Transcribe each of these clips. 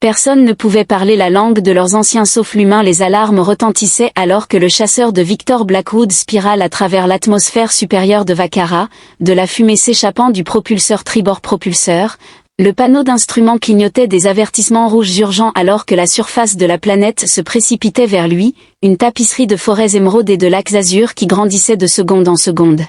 Personne ne pouvait parler la langue de leurs anciens sauf l'humain. Les alarmes retentissaient alors que le chasseur de Victor Blackwood spirale à travers l'atmosphère supérieure de Vakara, de la fumée s'échappant du propulseur tribord propulseur. Le panneau d'instruments clignotait des avertissements rouges urgents alors que la surface de la planète se précipitait vers lui, une tapisserie de forêts émeraudes et de lacs azur qui grandissait de seconde en seconde.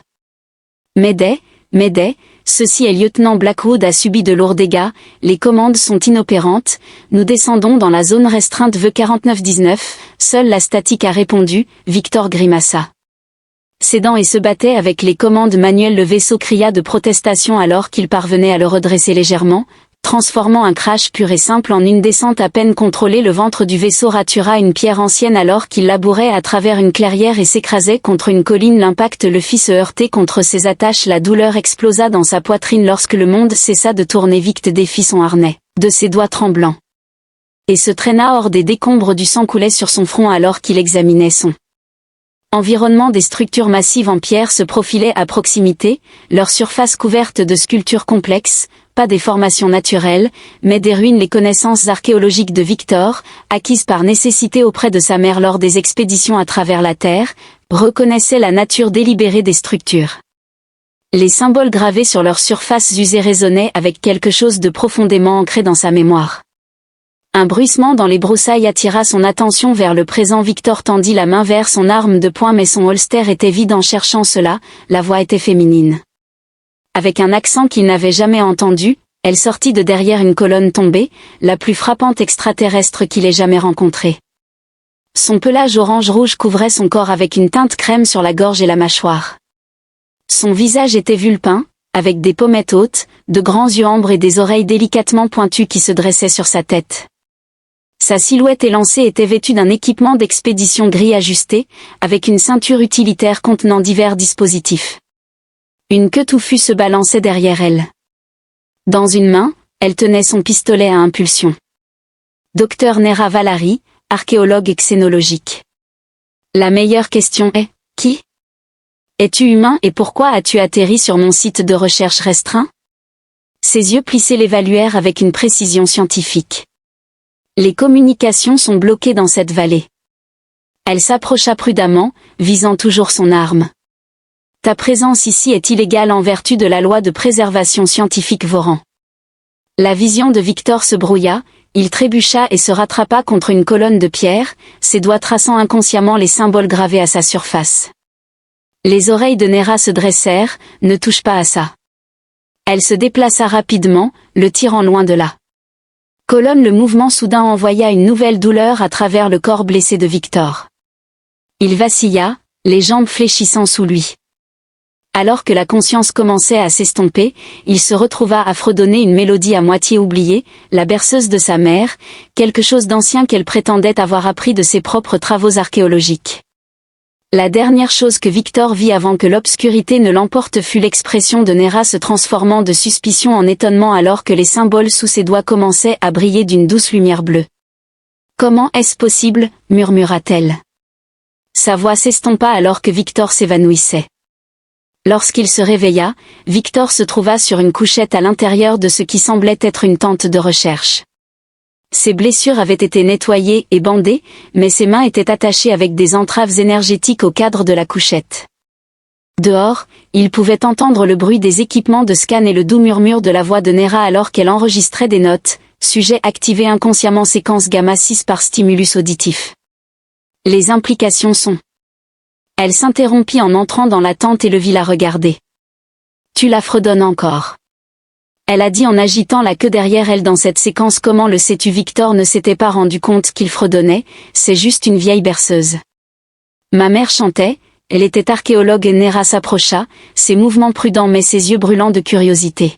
Mayday, Mayday, ceci est lieutenant Blackwood a subi de lourds dégâts, les commandes sont inopérantes, nous descendons dans la zone restreinte V4919, seule la statique a répondu, Victor grimaça. Cédant et se battait avec les commandes manuelles. Le vaisseau cria de protestation alors qu'il parvenait à le redresser légèrement, transformant un crash pur et simple en une descente à peine contrôlée. Le ventre du vaisseau ratura une pierre ancienne alors qu'il labourait à travers une clairière et s'écrasait contre une colline. L'impact le fit se heurter contre ses attaches. La douleur explosa dans sa poitrine lorsque le monde cessa de tourner. Victe défit son harnais, de ses doigts tremblants, et se traîna hors des décombres. Du sang coulait sur son front alors qu'il examinait son environnement. Des structures massives en pierre se profilaient à proximité, leur surface couverte de sculptures complexes, pas des formations naturelles, mais des ruines. Les connaissances archéologiques de Victor, acquises par nécessité auprès de sa mère lors des expéditions à travers la Terre, reconnaissaient la nature délibérée des structures. Les symboles gravés sur leur surface usée résonnaient avec quelque chose de profondément ancré dans sa mémoire. Un bruissement dans les broussailles attira son attention vers le présent. Victor tendit la main vers son arme de poing mais son holster était vide. En cherchant cela, la voix était féminine. Avec un accent qu'il n'avait jamais entendu, elle sortit de derrière une colonne tombée, la plus frappante extraterrestre qu'il ait jamais rencontrée. Son pelage orange-rouge couvrait son corps avec une teinte crème sur la gorge et la mâchoire. Son visage était vulpin, avec des pommettes hautes, de grands yeux ambres et des oreilles délicatement pointues qui se dressaient sur sa tête. Sa silhouette élancée était vêtue d'un équipement d'expédition gris ajusté, avec une ceinture utilitaire contenant divers dispositifs. Une queue touffue se balançait derrière elle. Dans une main, elle tenait son pistolet à impulsion. Dr Nera Valari, archéologue xénologique. La meilleure question est, qui ? Es-tu humain et pourquoi as-tu atterri sur mon site de recherche restreint ? Ses yeux plissés l'évaluèrent avec une précision scientifique. Les communications sont bloquées dans cette vallée. Elle s'approcha prudemment, visant toujours son arme. Ta présence ici est illégale en vertu de la loi de préservation scientifique Voran. La vision de Victor se brouilla, il trébucha et se rattrapa contre une colonne de pierre, ses doigts traçant inconsciemment les symboles gravés à sa surface. Les oreilles de Nera se dressèrent, ne touche pas à ça. Elle se déplaça rapidement, le tirant loin de là. Colonne. Le mouvement soudain envoya une nouvelle douleur à travers le corps blessé de Victor. Il vacilla, les jambes fléchissant sous lui. Alors que la conscience commençait à s'estomper, il se retrouva à fredonner une mélodie à moitié oubliée, la berceuse de sa mère, quelque chose d'ancien qu'elle prétendait avoir appris de ses propres travaux archéologiques. La dernière chose que Victor vit avant que l'obscurité ne l'emporte fut l'expression de Nera se transformant de suspicion en étonnement alors que les symboles sous ses doigts commençaient à briller d'une douce lumière bleue. « Comment est-ce possible » murmura-t-elle. Sa voix s'estompa alors que Victor s'évanouissait. Lorsqu'il se réveilla, Victor se trouva sur une couchette à l'intérieur de ce qui semblait être une tente de recherche. Ses blessures avaient été nettoyées et bandées, mais ses mains étaient attachées avec des entraves énergétiques au cadre de la couchette. Dehors, il pouvait entendre le bruit des équipements de scan et le doux murmure de la voix de Nera alors qu'elle enregistrait des notes, sujet activé inconsciemment séquence gamma 6 par stimulus auditif. Les implications sont... Elle s'interrompit en entrant dans la tente et le vit la regarder. Tu la fredonnes encore. Elle a dit en agitant la queue derrière elle dans cette séquence. Comment le sais-tu? Victor ne s'était pas rendu compte qu'il fredonnait, c'est juste une vieille berceuse. Ma mère chantait, elle était archéologue et Nera s'approcha, ses mouvements prudents mais ses yeux brûlants de curiosité.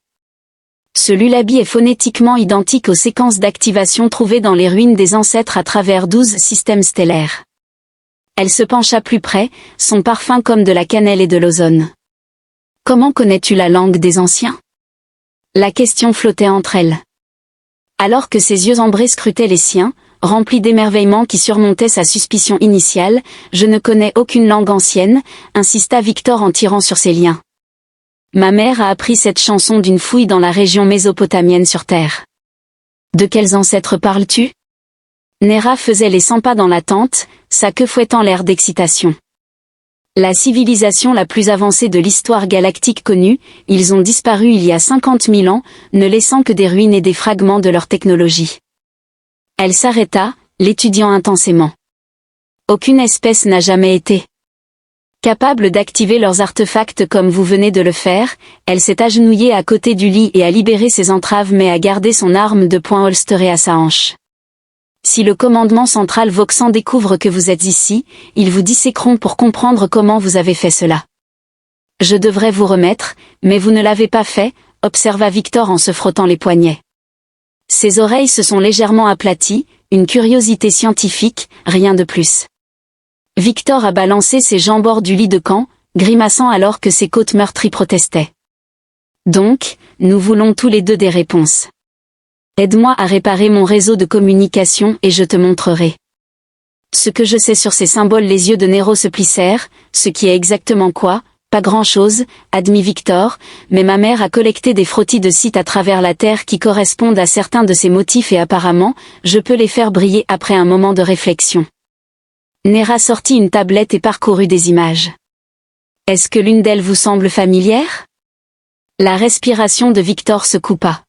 Ce lullaby est phonétiquement identique aux séquences d'activation trouvées dans les ruines des ancêtres à travers 12 systèmes stellaires. Elle se pencha plus près, son parfum comme de la cannelle et de l'ozone. Comment connais-tu la langue des anciens? La question flottait entre elles. Alors que ses yeux ambrés scrutaient les siens, remplis d'émerveillement qui surmontait sa suspicion initiale, je ne connais aucune langue ancienne, insista Victor en tirant sur ses liens. Ma mère a appris cette chanson d'une fouille dans la région mésopotamienne sur Terre. De quels ancêtres parles-tu? Nera faisait les 100 pas dans la tente, sa queue fouettant l'air d'excitation. La civilisation la plus avancée de l'histoire galactique connue, ils ont disparu il y a 50 000 ans, ne laissant que des ruines et des fragments de leur technologie. Elle s'arrêta, l'étudiant intensément. Aucune espèce n'a jamais été capable d'activer leurs artefacts comme vous venez de le faire. Elle s'est agenouillée à côté du lit et a libéré ses entraves mais a gardé son arme de poing holsterée à sa hanche. Si le commandement central Voxan découvre que vous êtes ici, ils vous disséqueront pour comprendre comment vous avez fait cela. Je devrais vous remettre, mais vous ne l'avez pas fait, observa Victor en se frottant les poignets. Ses oreilles se sont légèrement aplaties, une curiosité scientifique, rien de plus. Victor a balancé ses jambes hors du lit de camp, grimaçant alors que ses côtes meurtries protestaient. Donc, nous voulons tous les deux des réponses. Aide-moi à réparer mon réseau de communication et je te montrerai. Ce que je sais sur ces symboles. Les yeux de Nero se plissèrent, ce qui est exactement quoi? Pas grand-chose, admit Victor, mais ma mère a collecté des frottis de sites à travers la Terre qui correspondent à certains de ces motifs et apparemment, je peux les faire briller après un moment de réflexion. Nera sortit une tablette et parcourut des images. Est-ce que l'une d'elles vous semble familière? La respiration de Victor se coupa.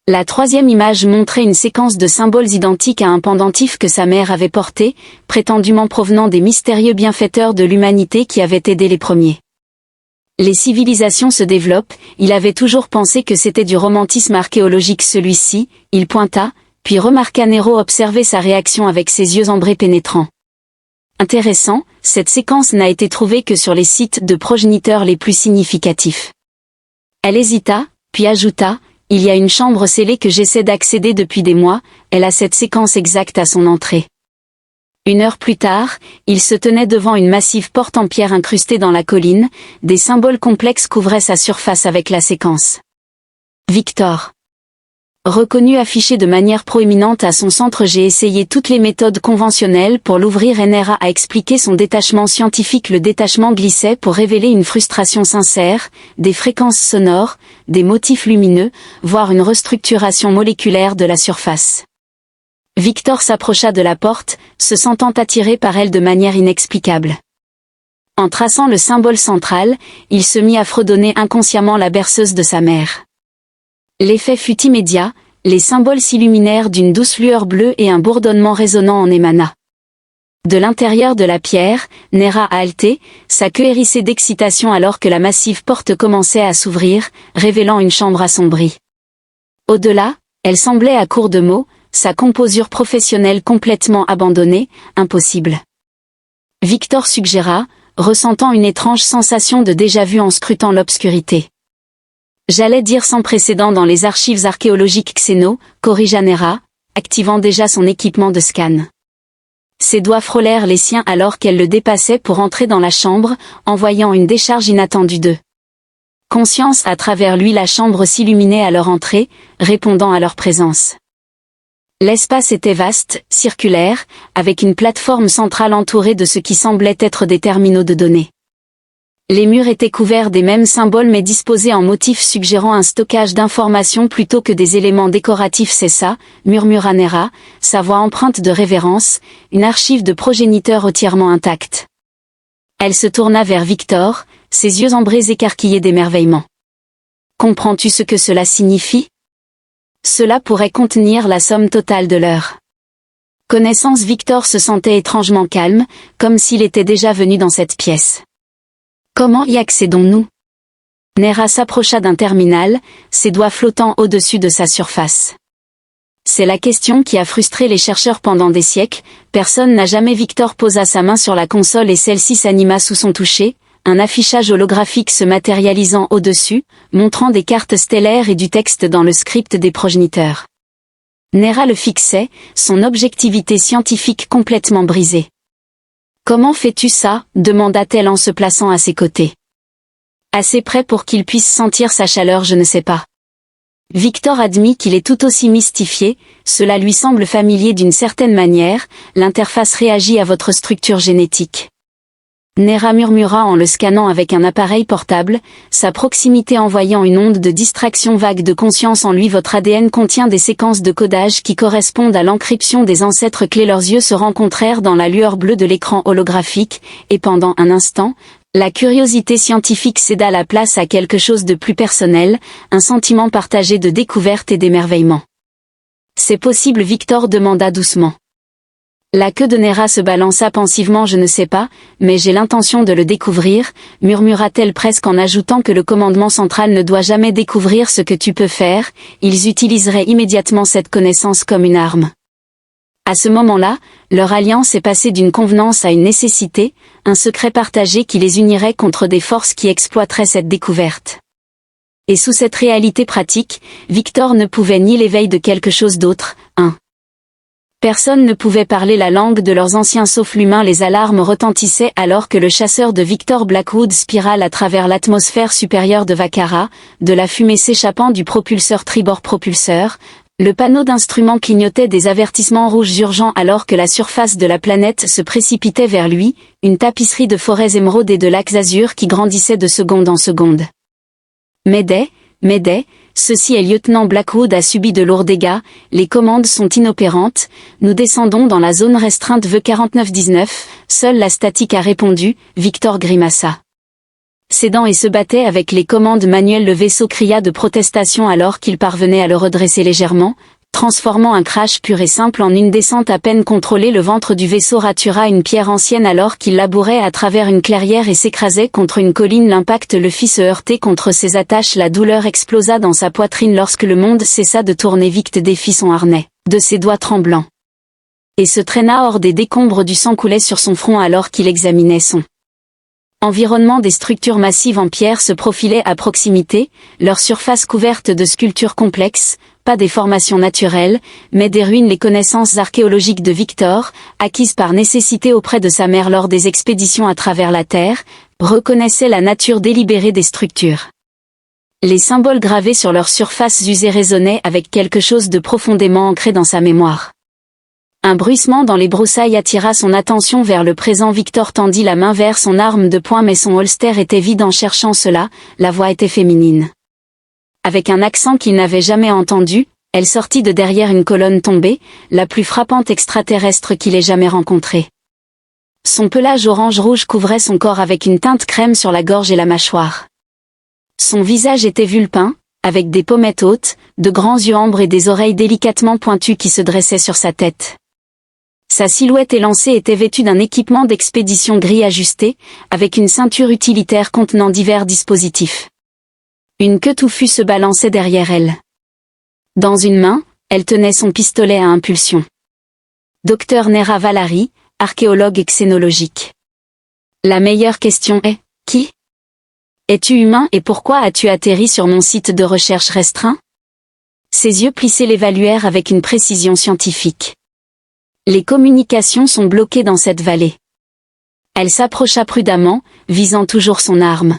La troisième image montrait une séquence de symboles identiques à un pendentif que sa mère avait porté, prétendument provenant des mystérieux bienfaiteurs de l'humanité qui avaient aidé les premiers. Les civilisations se développent, il avait toujours pensé que c'était du romantisme archéologique celui-ci, il pointa, puis remarqua Nero observer sa réaction avec ses yeux ambrés pénétrants. Intéressant, cette séquence n'a été trouvée que sur les sites de progéniteurs les plus significatifs. Elle hésita, puis ajouta, il y a une chambre scellée que j'essaie d'accéder depuis des mois, elle a cette séquence exacte à son entrée. 1 heure plus tard, il se tenait devant une massive porte en pierre incrustée dans la colline, des symboles complexes couvraient sa surface avec la séquence. Victor. Reconnu affiché de manière proéminente à son centre. J'ai essayé toutes les méthodes conventionnelles pour l'ouvrir et Nera a expliqué son détachement scientifique. Le détachement glissait pour révéler une frustration sincère, des fréquences sonores, des motifs lumineux, voire une restructuration moléculaire de la surface. Victor s'approcha de la porte, se sentant attiré par elle de manière inexplicable. En traçant le symbole central, il se mit à fredonner inconsciemment la berceuse de sa mère. L'effet fut immédiat, les symboles s'illuminèrent d'une douce lueur bleue et un bourdonnement résonnant en émana. De l'intérieur de la pierre, Nera a halté, sa queue hérissée d'excitation alors que la massive porte commençait à s'ouvrir, révélant une chambre assombrie. Au-delà, elle semblait à court de mots, sa composure professionnelle complètement abandonnée, impossible. Victor suggéra, ressentant une étrange sensation de déjà-vu en scrutant l'obscurité. J'allais dire sans précédent dans les archives archéologiques Xeno, corrigea Nera, activant déjà son équipement de scan. Ses doigts frôlèrent les siens alors qu'elle le dépassait pour entrer dans la chambre, envoyant une décharge inattendue de conscience à travers lui. La chambre s'illuminait à leur entrée, répondant à leur présence. L'espace était vaste, circulaire, avec une plateforme centrale entourée de ce qui semblait être des terminaux de données. Les murs étaient couverts des mêmes symboles mais disposés en motifs suggérant un stockage d'informations plutôt que des éléments décoratifs. C'est ça, murmura Nera, sa voix empreinte de révérence, une archive de progéniteurs entièrement intacte. Elle se tourna vers Victor, ses yeux ambrés écarquillés d'émerveillement. Comprends-tu ce que cela signifie? Cela pourrait contenir la somme totale de leur connaissance. Victor se sentait étrangement calme, comme s'il était déjà venu dans cette pièce. Comment y accédons-nous? Nera s'approcha d'un terminal, ses doigts flottant au-dessus de sa surface. C'est la question qui a frustré les chercheurs pendant des siècles, personne n'a jamais. Victor posa sa main sur la console et celle-ci s'anima sous son toucher, un affichage holographique se matérialisant au-dessus, montrant des cartes stellaires et du texte dans le script des progéniteurs. Nera le fixait, son objectivité scientifique complètement brisée. Comment fais-tu ça? Demanda-t-elle en se plaçant à ses côtés. Assez près pour qu'il puisse sentir sa chaleur. Je ne sais pas. Victor admit qu'il est tout aussi mystifié, cela lui semble familier d'une certaine manière, l'interface réagit à votre structure génétique. Nera murmura en le scannant avec un appareil portable, sa proximité envoyant une onde de distraction vague de conscience en lui. Votre ADN contient des séquences de codage qui correspondent à l'encryption des ancêtres clés. Leurs yeux se rencontrèrent dans la lueur bleue de l'écran holographique, et pendant un instant, la curiosité scientifique céda la place à quelque chose de plus personnel, un sentiment partagé de découverte et d'émerveillement. C'est possible, Victor demanda doucement. La queue de Nera se balança pensivement. Je ne sais pas, mais j'ai l'intention de le découvrir, murmura-t-elle presque en ajoutant que le commandement central ne doit jamais découvrir ce que tu peux faire, ils utiliseraient immédiatement cette connaissance comme une arme. À ce moment-là, leur alliance est passée d'une convenance à une nécessité, un secret partagé qui les unirait contre des forces qui exploiteraient cette découverte. Et sous cette réalité pratique, Victor ne pouvait nier l'éveil de quelque chose d'autre, Personne ne pouvait parler la langue de leurs anciens sauf l'humain. Les alarmes retentissaient alors que le chasseur de Victor Blackwood spirale à travers l'atmosphère supérieure de Vakara, de la fumée s'échappant du propulseur tribord propulseur. Le panneau d'instruments clignotait des avertissements rouges urgents alors que la surface de la planète se précipitait vers lui, une tapisserie de forêts émeraudes et de lacs azur qui grandissait de seconde en seconde. Mayday, Mayday, ceci est lieutenant Blackwood a subi de lourds dégâts, les commandes sont inopérantes, nous descendons dans la zone restreinte V4919, seule la statique a répondu, Victor grimaça. Cédant et se battait avec les commandes manuelles. Le vaisseau cria de protestation alors qu'il parvenait à le redresser légèrement, transformant un crash pur et simple en une descente à peine contrôlée. Le ventre du vaisseau ratura une pierre ancienne alors qu'il labourait à travers une clairière et s'écrasait contre une colline. L'impact le fit se heurter contre ses attaches. La douleur explosa dans sa poitrine lorsque le monde cessa de tourner. Victor défit son harnais, de ses doigts tremblants, et se traîna hors des décombres. Du sang coulait sur son front alors qu'il examinait son environnement. Des structures massives en pierre se profilaient à proximité, leur surface couverte de sculptures complexes, pas des formations naturelles, mais des ruines. Les connaissances archéologiques de Victor, acquises par nécessité auprès de sa mère lors des expéditions à travers la Terre, reconnaissaient la nature délibérée des structures. Les symboles gravés sur leur surface usée résonnaient avec quelque chose de profondément ancré dans sa mémoire. Un bruissement dans les broussailles attira son attention vers le présent. Victor tendit la main vers son arme de poing mais son holster était vide. En cherchant cela, la voix était féminine. Avec un accent qu'il n'avait jamais entendu, elle sortit de derrière une colonne tombée, la plus frappante extraterrestre qu'il ait jamais rencontrée. Son pelage orange-rouge couvrait son corps avec une teinte crème sur la gorge et la mâchoire. Son visage était vulpin, avec des pommettes hautes, de grands yeux ambres et des oreilles délicatement pointues qui se dressaient sur sa tête. Sa silhouette élancée était vêtue d'un équipement d'expédition gris ajusté, avec une ceinture utilitaire contenant divers dispositifs. Une queue touffue se balançait derrière elle. Dans une main, elle tenait son pistolet à impulsion. Dr Nera Valari, archéologue et xénologique. La meilleure question est, qui ? Es-tu humain et pourquoi as-tu atterri sur mon site de recherche restreint ? Ses yeux plissés l'évaluèrent avec une précision scientifique. Les communications sont bloquées dans cette vallée. Elle s'approcha prudemment, visant toujours son arme.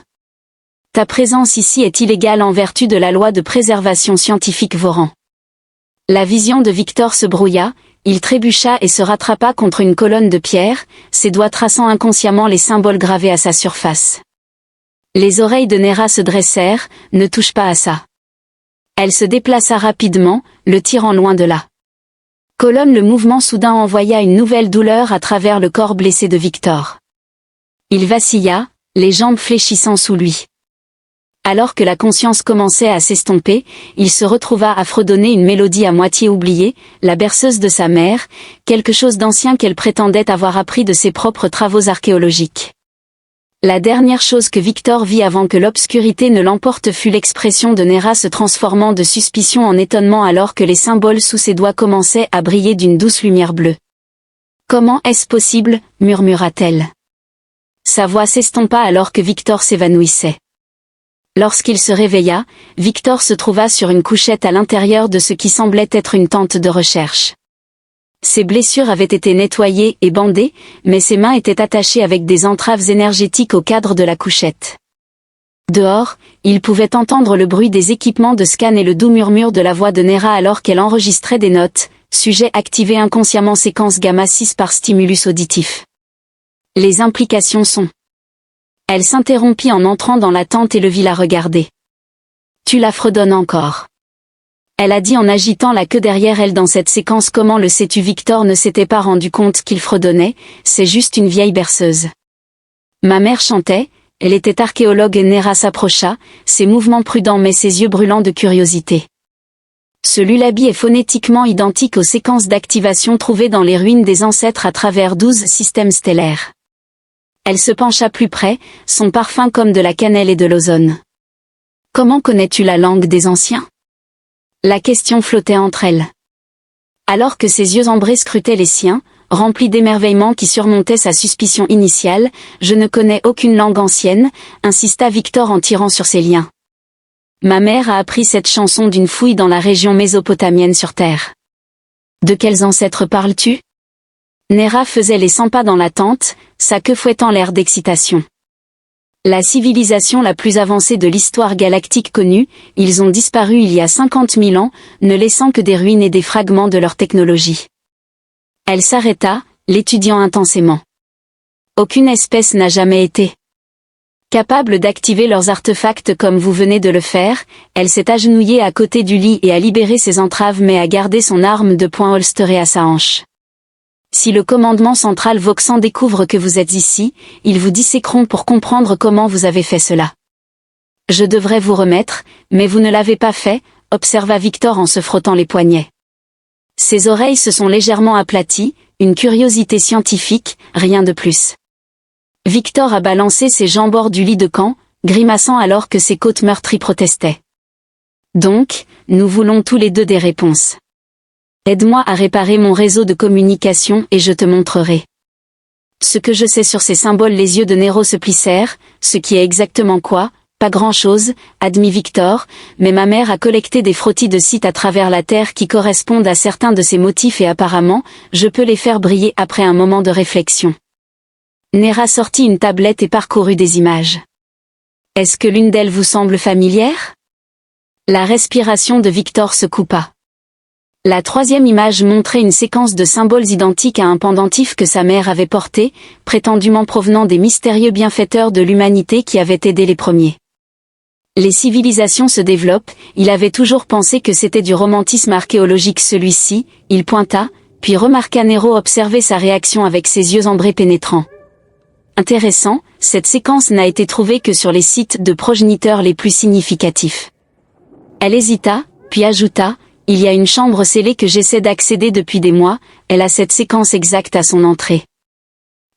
Ta présence ici est illégale en vertu de la loi de préservation scientifique Voran. La vision de Victor se brouilla, il trébucha et se rattrapa contre une colonne de pierre, ses doigts traçant inconsciemment les symboles gravés à sa surface. Les oreilles de Nera se dressèrent, ne touche pas à ça. Elle se déplaça rapidement, le tirant loin de là. Colonne. Le mouvement soudain envoya une nouvelle douleur à travers le corps blessé de Victor. Il vacilla, les jambes fléchissant sous lui. Alors que la conscience commençait à s'estomper, il se retrouva à fredonner une mélodie à moitié oubliée, la berceuse de sa mère, quelque chose d'ancien qu'elle prétendait avoir appris de ses propres travaux archéologiques. La dernière chose que Victor vit avant que l'obscurité ne l'emporte fut l'expression de Nera se transformant de suspicion en étonnement alors que les symboles sous ses doigts commençaient à briller d'une douce lumière bleue. « Comment est-ce possible » murmura-t-elle. Sa voix s'estompa alors que Victor s'évanouissait. Lorsqu'il se réveilla, Victor se trouva sur une couchette à l'intérieur de ce qui semblait être une tente de recherche. Ses blessures avaient été nettoyées et bandées, mais ses mains étaient attachées avec des entraves énergétiques au cadre de la couchette. Dehors, il pouvait entendre le bruit des équipements de scan et le doux murmure de la voix de Nera alors qu'elle enregistrait des notes, sujet activé inconsciemment séquence gamma 6 par stimulus auditif. Les implications sont Elle s'interrompit en entrant dans la tente et le vit la regarder. Tu la fredonnes encore. Elle a dit en agitant la queue derrière elle dans cette séquence. Comment le sais-tu? Victor ne s'était pas rendu compte qu'il fredonnait, c'est juste une vieille berceuse. Ma mère chantait, elle était archéologue et Nera s'approcha, ses mouvements prudents mais ses yeux brûlants de curiosité. Ce lullaby est phonétiquement identique aux séquences d'activation trouvées dans les ruines des ancêtres à travers 12 systèmes stellaires. Elle se pencha plus près, son parfum comme de la cannelle et de l'ozone. Comment connais-tu la langue des anciens? La question flottait entre elles. Alors que ses yeux ambrés scrutaient les siens, remplis d'émerveillement qui surmontait sa suspicion initiale, je ne connais aucune langue ancienne, insista Victor en tirant sur ses liens. Ma mère a appris cette chanson d'une fouille dans la région mésopotamienne sur Terre. De quels ancêtres parles-tu? Nera faisait les 100 pas dans la tente, sa queue fouettant l'air d'excitation. La civilisation la plus avancée de l'histoire galactique connue, ils ont disparu il y a 50 000 ans, ne laissant que des ruines et des fragments de leur technologie. Elle s'arrêta, l'étudiant intensément. Aucune espèce n'a jamais été capable d'activer leurs artefacts comme vous venez de le faire. Elle s'est agenouillée à côté du lit et a libéré ses entraves mais a gardé son arme de poing holsterée à sa hanche. Si le commandement central Voxan découvre que vous êtes ici, ils vous disséqueront pour comprendre comment vous avez fait cela. Je devrais vous remettre, mais vous ne l'avez pas fait, observa Victor en se frottant les poignets. Ses oreilles se sont légèrement aplaties, une curiosité scientifique, rien de plus. Victor a balancé ses jambes hors du lit de camp, grimaçant alors que ses côtes meurtries protestaient. Donc, nous voulons tous les deux des réponses. Aide-moi à réparer mon réseau de communication et je te montrerai. Ce que je sais sur ces symboles. Les yeux de Nero se plissèrent, ce qui est exactement quoi? Pas grand-chose, admit Victor, mais ma mère a collecté des frottis de sites à travers la Terre qui correspondent à certains de ces motifs et apparemment, je peux les faire briller après un moment de réflexion. Nera sortit une tablette et parcourut des images. Est-ce que l'une d'elles vous semble familière? La respiration de Victor se coupa. La troisième image montrait une séquence de symboles identiques à un pendentif que sa mère avait porté, prétendument provenant des mystérieux bienfaiteurs de l'humanité qui avaient aidé les premiers. Les civilisations se développent, il avait toujours pensé que c'était du romantisme archéologique celui-ci, il pointa, puis remarqua Nero observer sa réaction avec ses yeux ambrés pénétrants. Intéressant, cette séquence n'a été trouvée que sur les sites de progéniteurs les plus significatifs. Elle hésita, puis ajouta, il y a une chambre scellée que j'essaie d'accéder depuis des mois, elle a cette séquence exacte à son entrée.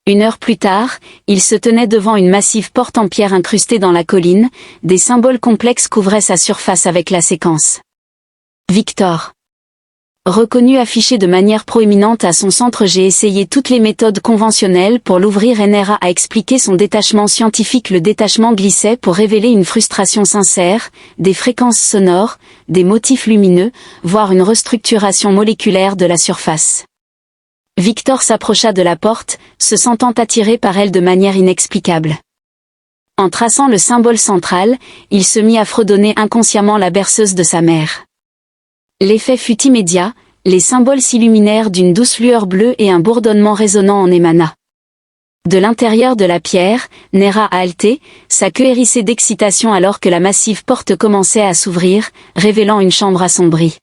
1 heure plus tard, il se tenait devant une massive porte en pierre incrustée dans la colline, des symboles complexes couvraient sa surface avec la séquence. Victor. Reconnu affiché de manière proéminente à son centre. J'ai essayé toutes les méthodes conventionnelles pour l'ouvrir. Nera a expliqué son détachement scientifique. Le détachement glissait pour révéler une frustration sincère, des fréquences sonores, des motifs lumineux, voire une restructuration moléculaire de la surface. Victor s'approcha de la porte, se sentant attiré par elle de manière inexplicable. En traçant le symbole central, il se mit à fredonner inconsciemment la berceuse de sa mère. L'effet fut immédiat, les symboles s'illuminèrent d'une douce lueur bleue et un bourdonnement résonnant en émana. De l'intérieur de la pierre, Nera a halté, sa queue hérissée d'excitation alors que la massive porte commençait à s'ouvrir, révélant une chambre assombrie.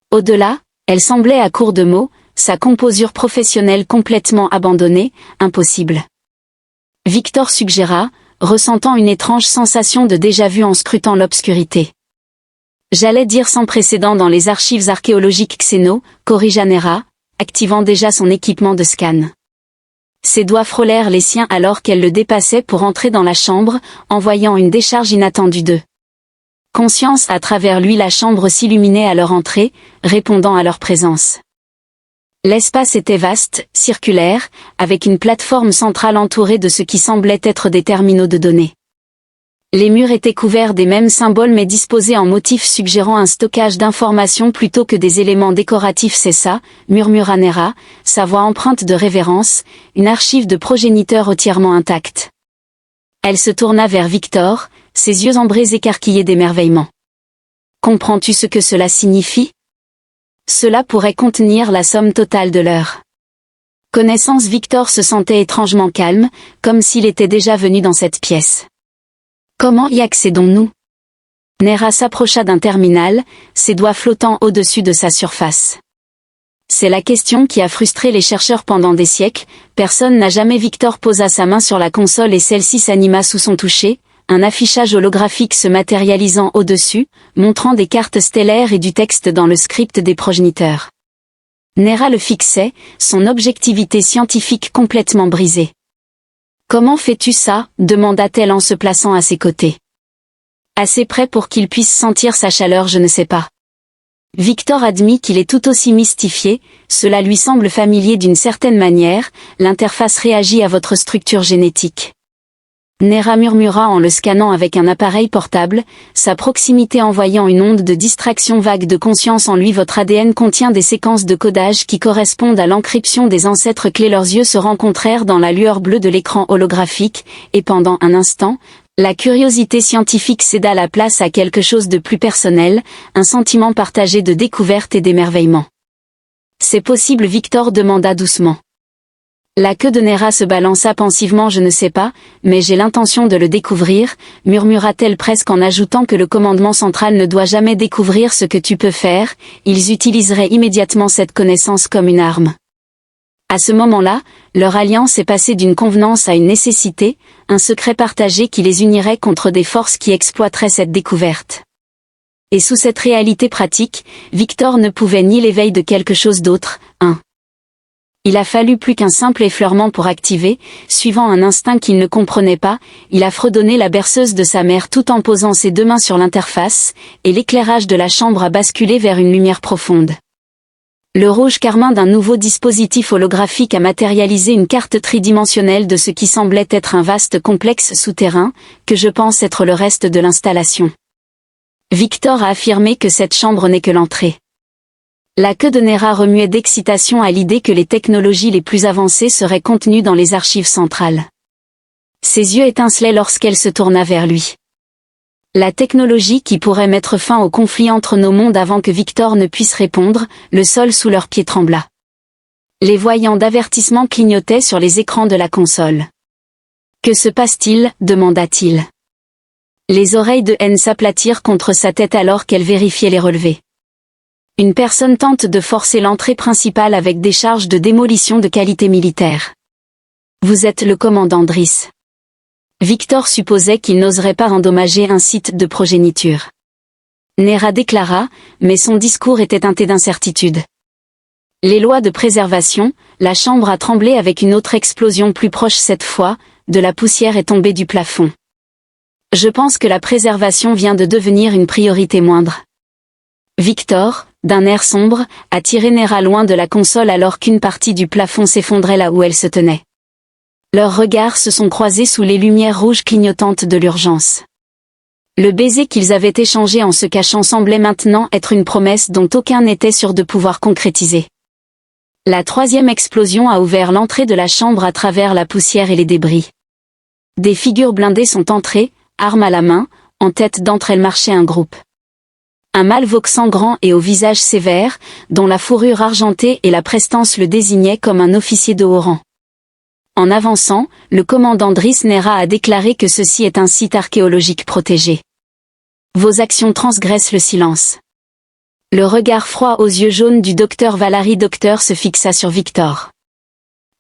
Au-delà, elle semblait à court de mots, sa composure professionnelle complètement abandonnée, impossible. Victor suggéra, ressentant une étrange sensation de déjà-vu en scrutant l'obscurité. J'allais dire sans précédent dans les archives archéologiques Xeno, corrigea Nera, activant déjà son équipement de scan. Ses doigts frôlèrent les siens alors qu'elle le dépassait pour entrer dans la chambre, envoyant une décharge inattendue de conscience à travers lui. La chambre s'illuminait à leur entrée, répondant à leur présence. L'espace était vaste, circulaire, avec une plateforme centrale entourée de ce qui semblait être des terminaux de données. Les murs étaient couverts des mêmes symboles mais disposés en motifs suggérant un stockage d'informations plutôt que des éléments décoratifs. C'est ça, murmura Nera, sa voix empreinte de révérence, une archive de progéniteurs entièrement intacte. Elle se tourna vers Victor, ses yeux ambrés écarquillés d'émerveillement. Comprends-tu ce que cela signifie? Cela pourrait contenir la somme totale de leurs Connaissance Victor se sentait étrangement calme, comme s'il était déjà venu dans cette pièce. Comment y accédons-nous? Nera s'approcha d'un terminal, ses doigts flottant au-dessus de sa surface. C'est la question qui a frustré les chercheurs pendant des siècles, personne n'a jamais. Victor posa sa main sur la console et celle-ci s'anima sous son toucher, un affichage holographique se matérialisant au-dessus, montrant des cartes stellaires et du texte dans le script des progéniteurs. Nera le fixait, son objectivité scientifique complètement brisée. « Comment fais-tu ça ?» demanda-t-elle en se plaçant à ses côtés. Assez près pour qu'il puisse sentir sa chaleur, je ne sais pas. Victor admit qu'il est tout aussi mystifié, cela lui semble familier d'une certaine manière, l'interface réagit à votre structure génétique. Nera murmura en le scannant avec un appareil portable, sa proximité envoyant une onde de distraction vague de conscience en lui. Votre ADN contient des séquences de codage qui correspondent à l'encryption des ancêtres clés. Leurs yeux se rencontrèrent dans la lueur bleue de l'écran holographique, et pendant un instant, la curiosité scientifique céda la place à quelque chose de plus personnel, un sentiment partagé de découverte et d'émerveillement. « C'est possible ?» Victor demanda doucement. La queue de Nera se balança pensivement. « Je ne sais pas, mais j'ai l'intention de le découvrir », murmura-t-elle presque en ajoutant que le commandement central ne doit jamais découvrir ce que tu peux faire, ils utiliseraient immédiatement cette connaissance comme une arme. À ce moment-là, leur alliance est passée d'une convenance à une nécessité, un secret partagé qui les unirait contre des forces qui exploiteraient cette découverte. Et sous cette réalité pratique, Victor ne pouvait nier l'éveil de quelque chose d'autre, Il a fallu plus qu'un simple effleurement pour activer, suivant un instinct qu'il ne comprenait pas, il a fredonné la berceuse de sa mère tout en posant ses deux mains sur l'interface, et l'éclairage de la chambre a basculé vers une lumière profonde. Le rouge carmin d'un nouveau dispositif holographique a matérialisé une carte tridimensionnelle de ce qui semblait être un vaste complexe souterrain, que je pense être le reste de l'installation. Victor a affirmé que cette chambre n'est que l'entrée. La queue de Nera remuait d'excitation à l'idée que les technologies les plus avancées seraient contenues dans les archives centrales. Ses yeux étincelaient lorsqu'elle se tourna vers lui. La technologie qui pourrait mettre fin au conflit entre nos mondes avant que Victor ne puisse répondre, le sol sous leurs pieds trembla. Les voyants d'avertissement clignotaient sur les écrans de la console. « Que se passe-t-il » demanda-t-il. Les oreilles de N s'aplatirent contre sa tête alors qu'elle vérifiait les relevés. Une personne tente de forcer l'entrée principale avec des charges de démolition de qualité militaire. Vous êtes le commandant Driss. Victor supposait qu'il n'oserait pas endommager un site de progéniture. Nera déclara, mais son discours était teinté d'incertitude. Les lois de préservation, la chambre a tremblé avec une autre explosion plus proche cette fois, de la poussière est tombée du plafond. Je pense que la préservation vient de devenir une priorité moindre. Victor, d'un air sombre, a tiré Nera loin de la console alors qu'une partie du plafond s'effondrait là où elle se tenait. Leurs regards se sont croisés sous les lumières rouges clignotantes de l'urgence. Le baiser qu'ils avaient échangé en se cachant semblait maintenant être une promesse dont aucun n'était sûr de pouvoir concrétiser. La troisième explosion a ouvert l'entrée de la chambre à travers la poussière et les débris. Des figures blindées sont entrées, armes à la main, en tête d'entre elles marchait un groupe. Un mâle vauxant grand et au visage sévère, dont la fourrure argentée et la prestance le désignaient comme un officier de haut rang. En avançant, le commandant Driss Nera a déclaré que ceci est un site archéologique protégé. Vos actions transgressent le silence. Le regard froid aux yeux jaunes du docteur Valary Docteur se fixa sur Victor.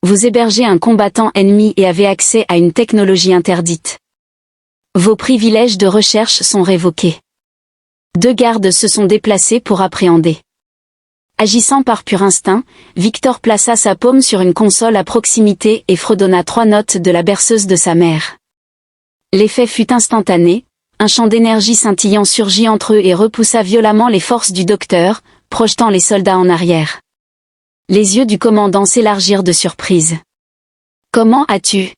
Vous hébergez un combattant ennemi et avez accès à une technologie interdite. Vos privilèges de recherche sont révoqués. 2 gardes se sont déplacés pour appréhender. Agissant par pur instinct, Victor plaça sa paume sur une console à proximité et fredonna 3 notes de la berceuse de sa mère. L'effet fut instantané, un champ d'énergie scintillant surgit entre eux et repoussa violemment les forces du docteur, projetant les soldats en arrière. Les yeux du commandant s'élargirent de surprise. « Comment as-tu »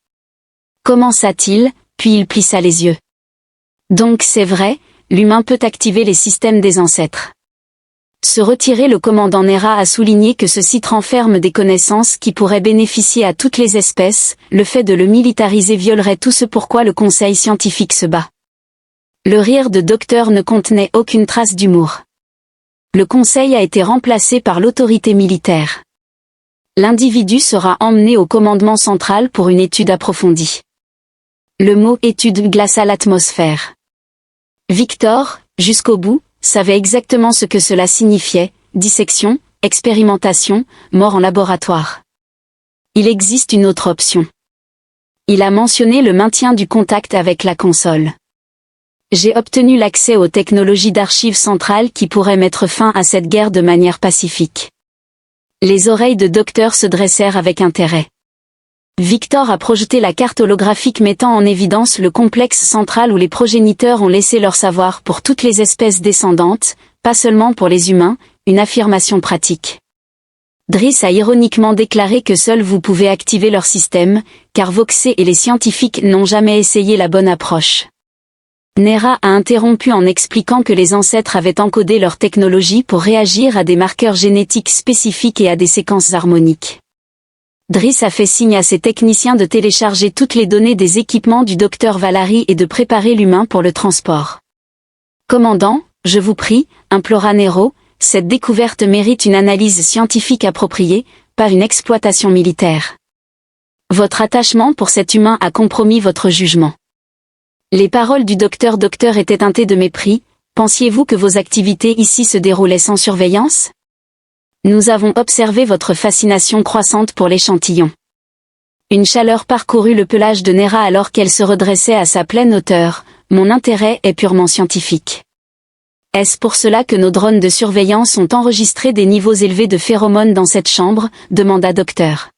commença-t-il, puis il plissa les yeux. « Donc c'est vrai, l'humain peut activer les systèmes des ancêtres. » Se retirer, le commandant Nera a souligné que ce site renferme des connaissances qui pourraient bénéficier à toutes les espèces, le fait de le militariser violerait tout ce pourquoi le conseil scientifique se bat. Le rire de docteur ne contenait aucune trace d'humour. Le conseil a été remplacé par l'autorité militaire. L'individu sera emmené au commandement central pour une étude approfondie. Le mot « étude » glaça l'atmosphère. Victor, jusqu'au bout, savait exactement ce que cela signifiait: dissection, expérimentation, mort en laboratoire. Il existe une autre option. Il a mentionné le maintien du contact avec la console. J'ai obtenu l'accès aux technologies d'archives centrales qui pourraient mettre fin à cette guerre de manière pacifique. Les oreilles de Docteur se dressèrent avec intérêt. Victor a projeté la carte holographique mettant en évidence le complexe central où les progéniteurs ont laissé leur savoir pour toutes les espèces descendantes, pas seulement pour les humains, une affirmation pratique. Driss a ironiquement déclaré que seuls vous pouvez activer leur système, car Voxé et les scientifiques n'ont jamais essayé la bonne approche. Nera a interrompu en expliquant que les ancêtres avaient encodé leur technologie pour réagir à des marqueurs génétiques spécifiques et à des séquences harmoniques. Driss a fait signe à ses techniciens de télécharger toutes les données des équipements du docteur Valari et de préparer l'humain pour le transport. « Commandant, je vous prie, implora Nero, cette découverte mérite une analyse scientifique appropriée, pas une exploitation militaire. Votre attachement pour cet humain a compromis votre jugement. » Les paroles du docteur étaient teintées de mépris. Pensiez-vous que vos activités ici se déroulaient sans surveillance? Nous avons observé votre fascination croissante pour l'échantillon. Une chaleur parcourut le pelage de Nera alors qu'elle se redressait à sa pleine hauteur. Mon intérêt est purement scientifique. Est-ce pour cela que nos drones de surveillance ont enregistré des niveaux élevés de phéromones dans cette chambre? Demanda Docteur.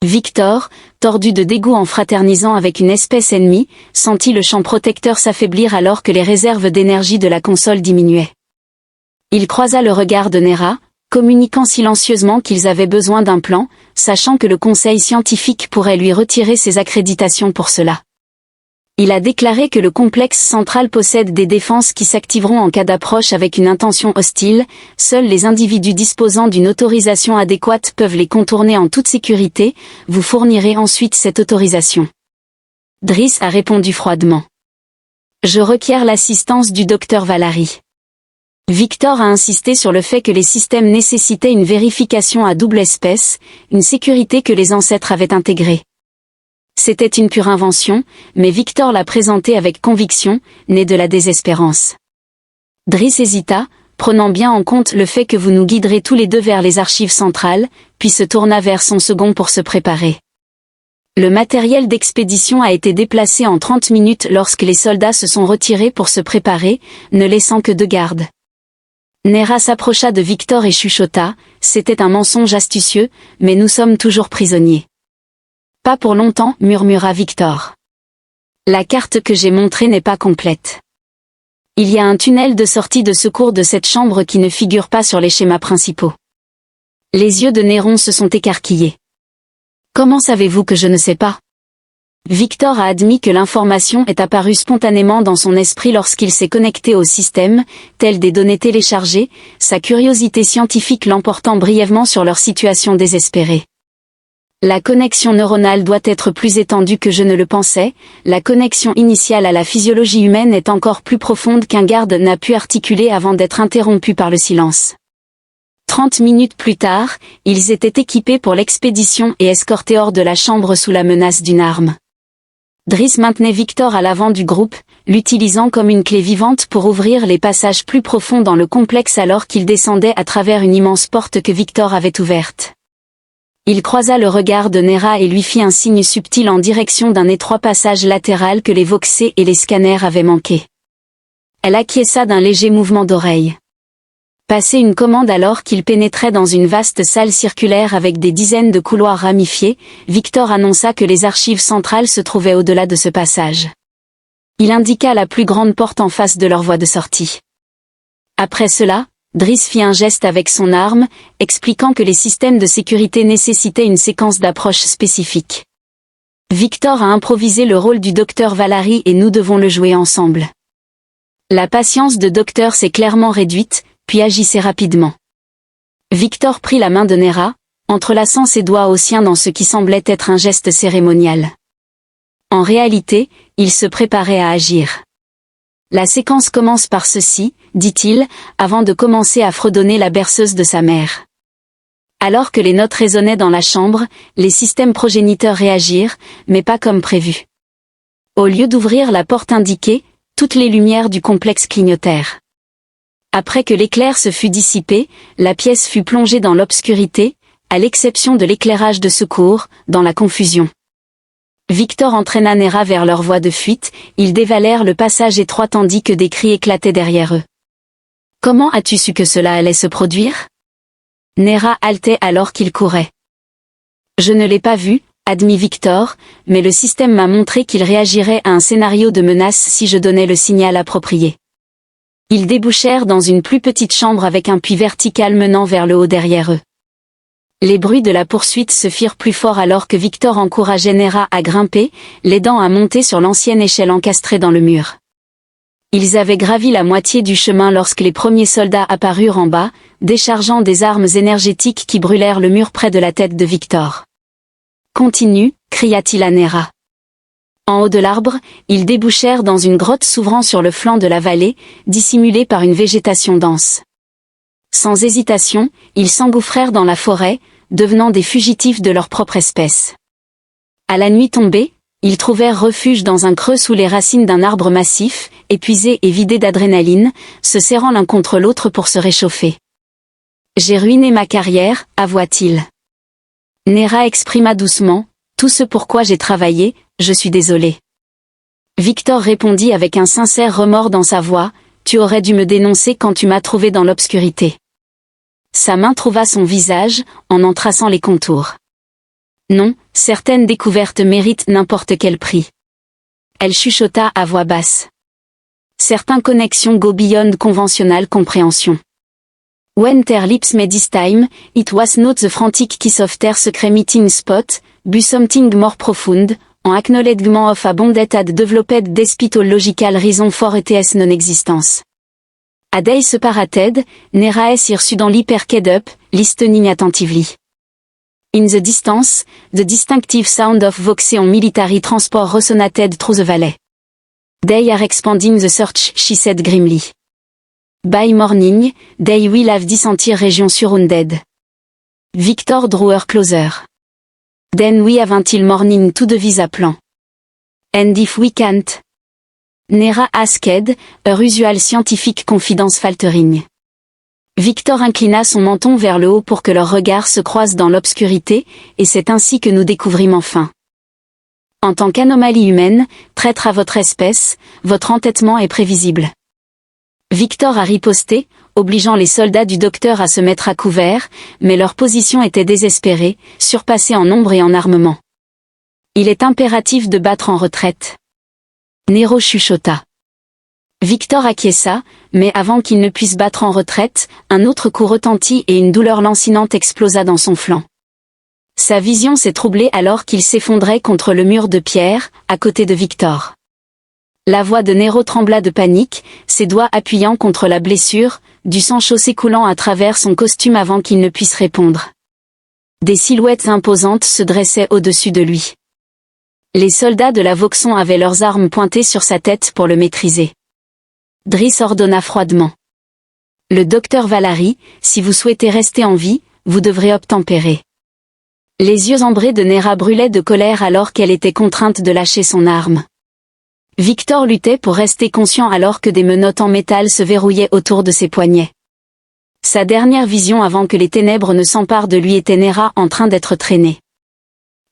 Victor, tordu de dégoût en fraternisant avec une espèce ennemie, sentit le champ protecteur s'affaiblir alors que les réserves d'énergie de la console diminuaient. Il croisa le regard de Nera, communiquant silencieusement qu'ils avaient besoin d'un plan, sachant que le conseil scientifique pourrait lui retirer ses accréditations pour cela. Il a déclaré que le complexe central possède des défenses qui s'activeront en cas d'approche avec une intention hostile. Seuls les individus disposant d'une autorisation adéquate peuvent les contourner en toute sécurité. Vous fournirez ensuite cette autorisation. Driss a répondu froidement. Je requiers l'assistance du docteur Valari. Victor a insisté sur le fait que les systèmes nécessitaient une vérification à double espèce, une sécurité que les ancêtres avaient intégrée. C'était une pure invention, mais Victor l'a présentée avec conviction, née de la désespérance. Driss hésita, prenant bien en compte le fait que vous nous guiderez tous les deux vers les archives centrales, puis se tourna vers son second pour se préparer. Le matériel d'expédition a été déplacé en 30 minutes lorsque les soldats se sont retirés pour se préparer, ne laissant que 2 gardes. Nera s'approcha de Victor et chuchota, c'était un mensonge astucieux, mais nous sommes toujours prisonniers. Pas pour longtemps, murmura Victor. La carte que j'ai montrée n'est pas complète. Il y a un tunnel de sortie de secours de cette chambre qui ne figure pas sur les schémas principaux. Les yeux de Néron se sont écarquillés. Comment savez-vous que je ne sais pas? Victor a admis que l'information est apparue spontanément dans son esprit lorsqu'il s'est connecté au système, tel des données téléchargées, sa curiosité scientifique l'emportant brièvement sur leur situation désespérée. La connexion neuronale doit être plus étendue que je ne le pensais, la connexion initiale à la physiologie humaine est encore plus profonde qu'un garde n'a pu articuler avant d'être interrompu par le silence. 30 minutes plus tard, ils étaient équipés pour l'expédition et escortés hors de la chambre sous la menace d'une arme. Driss maintenait Victor à l'avant du groupe, l'utilisant comme une clé vivante pour ouvrir les passages plus profonds dans le complexe alors qu'il descendait à travers une immense porte que Victor avait ouverte. Il croisa le regard de Nera et lui fit un signe subtil en direction d'un étroit passage latéral que les Voxés et les scanners avaient manqué. Elle acquiesça d'un léger mouvement d'oreille. Passé une commande alors qu'il pénétrait dans une vaste salle circulaire avec des dizaines de couloirs ramifiés, Victor annonça que les archives centrales se trouvaient au-delà de ce passage. Il indiqua la plus grande porte en face de leur voie de sortie. Après cela, Driss fit un geste avec son arme, expliquant que les systèmes de sécurité nécessitaient une séquence d'approche spécifique. Victor a improvisé le rôle du docteur Valari et nous devons le jouer ensemble. La patience de Docteur s'est clairement réduite, puis agissait rapidement. Victor prit la main de Nera, entrelaçant ses doigts aux siens dans ce qui semblait être un geste cérémonial. En réalité, il se préparait à agir. La séquence commence par ceci, dit-il, avant de commencer à fredonner la berceuse de sa mère. Alors que les notes résonnaient dans la chambre, les systèmes progéniteurs réagirent, mais pas comme prévu. Au lieu d'ouvrir la porte indiquée, toutes les lumières du complexe clignotèrent. Après que l'éclair se fut dissipé, la pièce fut plongée dans l'obscurité, à l'exception de l'éclairage de secours, dans la confusion. Victor entraîna Nera vers leur voie de fuite, ils dévalèrent le passage étroit tandis que des cris éclataient derrière eux. « Comment as-tu su que cela allait se produire » Nera haletait alors qu'il courait. « Je ne l'ai pas vu, admit Victor, mais le système m'a montré qu'il réagirait à un scénario de menace si je donnais le signal approprié. » Ils débouchèrent dans une plus petite chambre avec un puits vertical menant vers le haut derrière eux. Les bruits de la poursuite se firent plus forts alors que Victor encourageait Nera à grimper, l'aidant à monter sur l'ancienne échelle encastrée dans le mur. Ils avaient gravi la moitié du chemin lorsque les premiers soldats apparurent en bas, déchargeant des armes énergétiques qui brûlèrent le mur près de la tête de Victor. « Continue » cria-t-il à Nera. En haut de l'arbre, ils débouchèrent dans une grotte s'ouvrant sur le flanc de la vallée, dissimulée par une végétation dense. Sans hésitation, ils s'engouffrèrent dans la forêt, devenant des fugitifs de leur propre espèce. À la nuit tombée, ils trouvèrent refuge dans un creux sous les racines d'un arbre massif, épuisés et vidés d'adrénaline, se serrant l'un contre l'autre pour se réchauffer. « J'ai ruiné ma carrière » avoua-t-il. Nera exprima doucement, « Tout ce pourquoi j'ai travaillé, je suis désolé. » Victor répondit avec un sincère remords dans sa voix, « Tu aurais dû me dénoncer quand tu m'as trouvé dans l'obscurité. » Sa main trouva son visage, en traçant les contours. Non, certaines découvertes méritent n'importe quel prix. Elle chuchota à voix basse. Certaines connexions go beyond conventional compréhension. When their lips made this time, it was not the frantic kiss of their secret meeting spot, but something more profound, en acknowledgement of a bond that had developed despite all logical reason for its non-existence. A day separated, Nera is dans l'hypercade up, listening attentively. In the distance, the distinctive sound of Voxeon military transport resonated through the valley. They are expanding the search, she said grimly. By morning, they will have dissentir region surrounded. Victor drew her closer. Then we have until morning to devise a plan. And if we can't? Nera asked, her usual scientific confidence faltering. Victor inclina son menton vers le haut pour que leurs regards se croisent dans l'obscurité, et c'est ainsi que nous découvrîmes enfin. En tant qu'anomalie humaine, traître à votre espèce, votre entêtement est prévisible. Victor a riposté, obligeant les soldats du docteur à se mettre à couvert, mais leur position était désespérée, surpassée en nombre et en armement. Il est impératif de battre en retraite. Nero chuchota. Victor acquiesça, mais avant qu'il ne puisse battre en retraite, un autre coup retentit et une douleur lancinante explosa dans son flanc. Sa vision s'est troublée alors qu'il s'effondrait contre le mur de pierre, à côté de Victor. La voix de Nero trembla de panique, ses doigts appuyant contre la blessure, du sang chaud s'écoulant à travers son costume avant qu'il ne puisse répondre. Des silhouettes imposantes se dressaient au-dessus de lui. Les soldats de la Voxon avaient leurs armes pointées sur sa tête pour le maîtriser. Driss ordonna froidement. « Le docteur Valari, si vous souhaitez rester en vie, vous devrez obtempérer. » Les yeux ambrés de Nera brûlaient de colère alors qu'elle était contrainte de lâcher son arme. Victor luttait pour rester conscient alors que des menottes en métal se verrouillaient autour de ses poignets. Sa dernière vision avant que les ténèbres ne s'emparent de lui était Nera en train d'être traînée.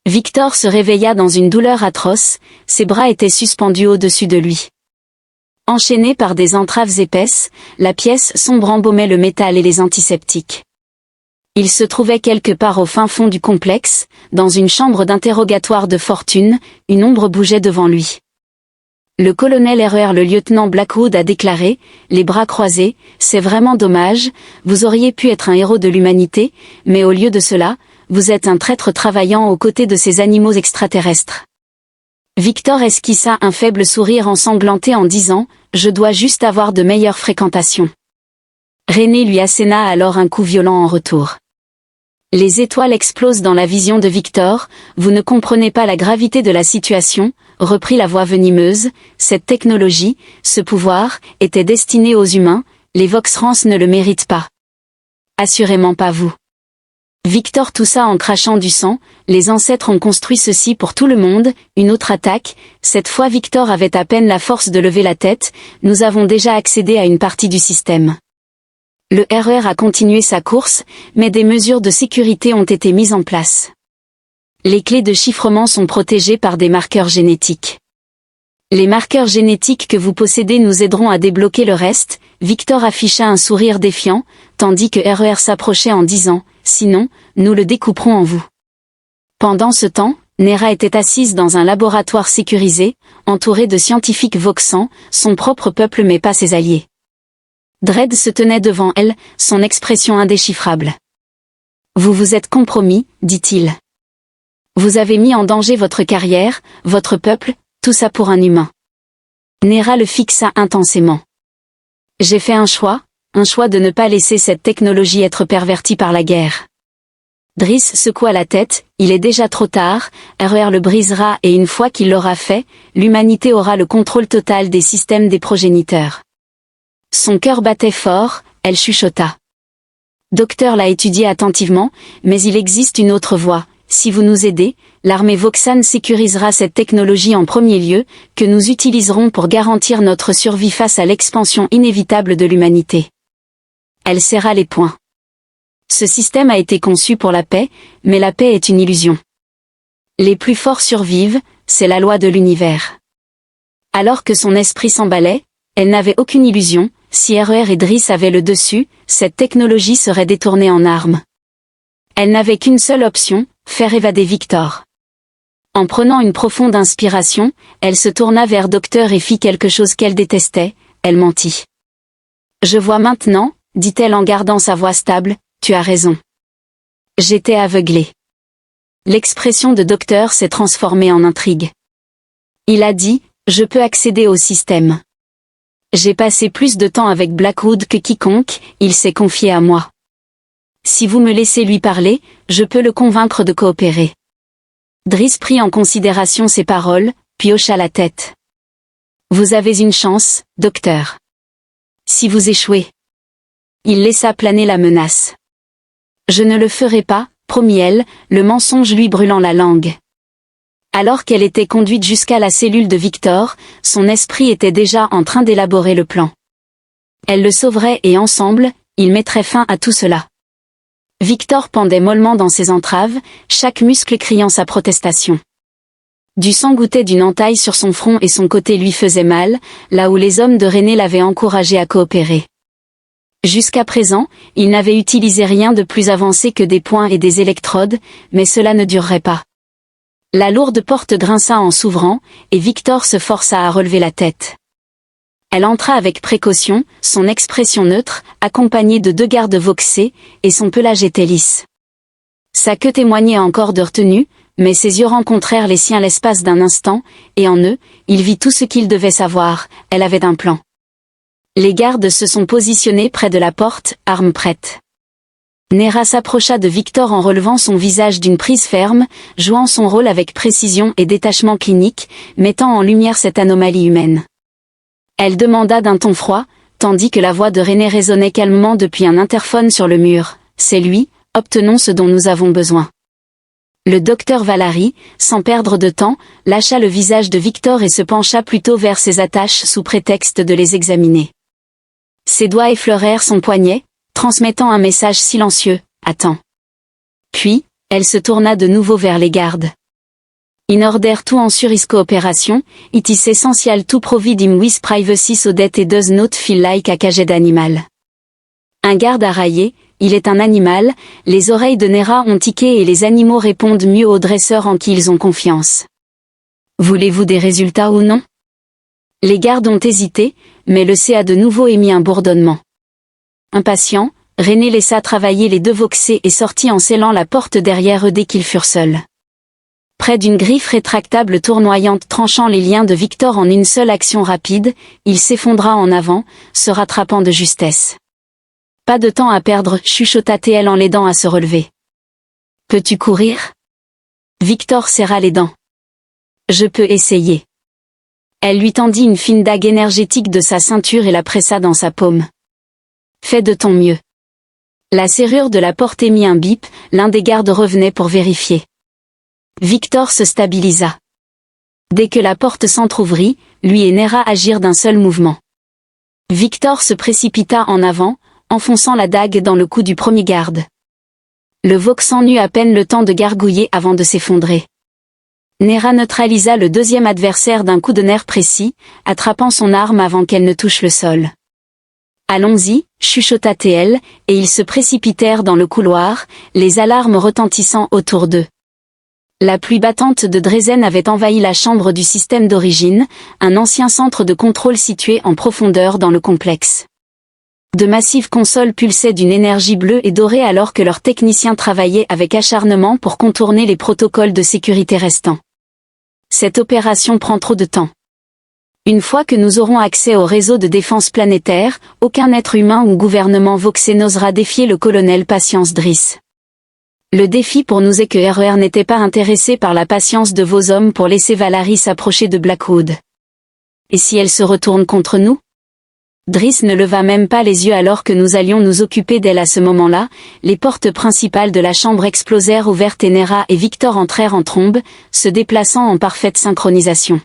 Victor se réveilla dans une douleur atroce, ses bras étaient suspendus au-dessus de lui. Enchaînée par des entraves épaisses, la pièce sombre embaumait le métal et les antiseptiques. Il se trouvait quelque part au fin fond du complexe, dans une chambre d'interrogatoire de fortune, une ombre bougeait devant lui. Le colonel RER, le lieutenant Blackwood a déclaré, les bras croisés, « C'est vraiment dommage, vous auriez pu être un héros de l'humanité, mais au lieu de cela, vous êtes un traître travaillant aux côtés de ces animaux extraterrestres. » Victor esquissa un faible sourire ensanglanté en disant, « Je dois juste avoir de meilleures fréquentations. » René lui asséna alors un coup violent en retour. Les étoiles explosent dans la vision de Victor, « Vous ne comprenez pas la gravité de la situation », reprit la voix venimeuse, « Cette technologie, ce pouvoir, était destiné aux humains, les Voxrans ne le méritent pas. » Assurément pas vous. Victor toussa en crachant du sang, les ancêtres ont construit ceci pour tout le monde, une autre attaque, cette fois Victor avait à peine la force de lever la tête, nous avons déjà accédé à une partie du système. Le RER a continué sa course, mais des mesures de sécurité ont été mises en place. Les clés de chiffrement sont protégées par des marqueurs génétiques. Les marqueurs génétiques que vous possédez nous aideront à débloquer le reste, Victor afficha un sourire défiant, tandis que RER s'approchait en disant « Sinon, nous le découperons en vous ». Pendant ce temps, Nera était assise dans un laboratoire sécurisé, entourée de scientifiques voxants, son propre peuple mais pas ses alliés. Dredd se tenait devant elle, son expression indéchiffrable. « Vous vous êtes compromis, dit-il. Vous avez mis en danger votre carrière, votre peuple, tout ça pour un humain. » Nera le fixa intensément. « J'ai fait un choix de ne pas laisser cette technologie être pervertie par la guerre. » Driss secoua la tête, il est déjà trop tard, RER le brisera et une fois qu'il l'aura fait, l'humanité aura le contrôle total des systèmes des progéniteurs. Son cœur battait fort, elle chuchota. Docteur l'a étudié attentivement, mais il existe une autre voie. Si vous nous aidez, l'armée Voxan sécurisera cette technologie en premier lieu, que nous utiliserons pour garantir notre survie face à l'expansion inévitable de l'humanité. Elle serra les poings. Ce système a été conçu pour la paix, mais la paix est une illusion. Les plus forts survivent, c'est la loi de l'univers. Alors que son esprit s'emballait, elle n'avait aucune illusion, si RER et Driss avaient le dessus, cette technologie serait détournée en armes. Elle n'avait qu'une seule option, faire évader Victor. En prenant une profonde inspiration, elle se tourna vers Docteur et fit quelque chose qu'elle détestait, elle mentit. « Je vois maintenant, dit-elle en gardant sa voix stable, tu as raison. J'étais aveuglée. » L'expression de Docteur s'est transformée en intrigue. Il a dit, je peux accéder au système. J'ai passé plus de temps avec Blackwood que quiconque, il s'est confié à moi. Si vous me laissez lui parler, je peux le convaincre de coopérer. Driss prit en considération ces paroles, puis hocha la tête. Vous avez une chance, docteur. Si vous échouez. Il laissa planer la menace. Je ne le ferai pas, promit-elle, le mensonge lui brûlant la langue. Alors qu'elle était conduite jusqu'à la cellule de Victor, son esprit était déjà en train d'élaborer le plan. Elle le sauverait et ensemble, ils mettraient fin à tout cela. Victor pendait mollement dans ses entraves, chaque muscle criant sa protestation. Du sang gouttait d'une entaille sur son front et son côté lui faisait mal, là où les hommes de René l'avaient encouragé à coopérer. Jusqu'à présent, il n'avait utilisé rien de plus avancé que des poings et des électrodes, mais cela ne durerait pas. La lourde porte grinça en s'ouvrant, et Victor se força à relever la tête. Elle entra avec précaution, son expression neutre, accompagnée de 2 gardes voxés, et son pelage était lisse. Sa queue témoignait encore de retenue, mais ses yeux rencontrèrent les siens l'espace d'un instant, et en eux, il vit tout ce qu'il devait savoir, elle avait un plan. Les gardes se sont positionnés près de la porte, armes prêtes. Nera s'approcha de Victor en relevant son visage d'une prise ferme, jouant son rôle avec précision et détachement clinique, mettant en lumière cette anomalie humaine. Elle demanda d'un ton froid, tandis que la voix de René résonnait calmement depuis un interphone sur le mur. « C'est lui, obtenons ce dont nous avons besoin. » Le docteur Valary, sans perdre de temps, lâcha le visage de Victor et se pencha plutôt vers ses attaches sous prétexte de les examiner. Ses doigts effleurèrent son poignet, transmettant un message silencieux, « Attends. » Puis, elle se tourna de nouveau vers les gardes. In order to ensure his cooperation, it is essential to provide him with privacy so that he does not feel like a caged animal. Un garde a raillé, il est un animal, les oreilles de Nera ont tiqué et les animaux répondent mieux aux dresseurs en qui ils ont confiance. Voulez-vous des résultats ou non? Les gardes ont hésité, mais le C a de nouveau émis un bourdonnement. Impatient, René laissa travailler les 2 voxés et sortit en scellant la porte derrière eux dès qu'ils furent seuls. Près d'une griffe rétractable tournoyante tranchant les liens de Victor en une seule action rapide, il s'effondra en avant, se rattrapant de justesse. Pas de temps à perdre, chuchota-t-elle en l'aidant à se relever. Peux-tu courir? Victor serra les dents. Je peux essayer. Elle lui tendit une fine dague énergétique de sa ceinture et la pressa dans sa paume. Fais de ton mieux. La serrure de la porte émit un bip, l'un des gardes revenait pour vérifier. Victor se stabilisa. Dès que la porte s'entr'ouvrit, lui et Nera agirent d'un seul mouvement. Victor se précipita en avant, enfonçant la dague dans le cou du premier garde. Le Vauxhall n'eut à peine le temps de gargouiller avant de s'effondrer. Nera neutralisa le deuxième adversaire d'un coup de nerf précis, attrapant son arme avant qu'elle ne touche le sol. « Allons-y », chuchota-t-elle, et ils se précipitèrent dans le couloir, les alarmes retentissant autour d'eux. La pluie battante de Dresden avait envahi la chambre du système d'origine, un ancien centre de contrôle situé en profondeur dans le complexe. De massives consoles pulsaient d'une énergie bleue et dorée alors que leurs techniciens travaillaient avec acharnement pour contourner les protocoles de sécurité restants. Cette opération prend trop de temps. Une fois que nous aurons accès au réseau de défense planétaire, aucun être humain ou gouvernement voxé n'osera défier le colonel Patience Driss. Le défi pour nous est que RER n'était pas intéressé par la patience de vos hommes pour laisser Valérie s'approcher de Blackwood. Et si elle se retourne contre nous? Driss ne leva même pas les yeux alors que nous allions nous occuper d'elle à ce moment-là, les portes principales de la chambre explosèrent ouvertes et Nera et Victor entrèrent en trombe, se déplaçant en parfaite synchronisation.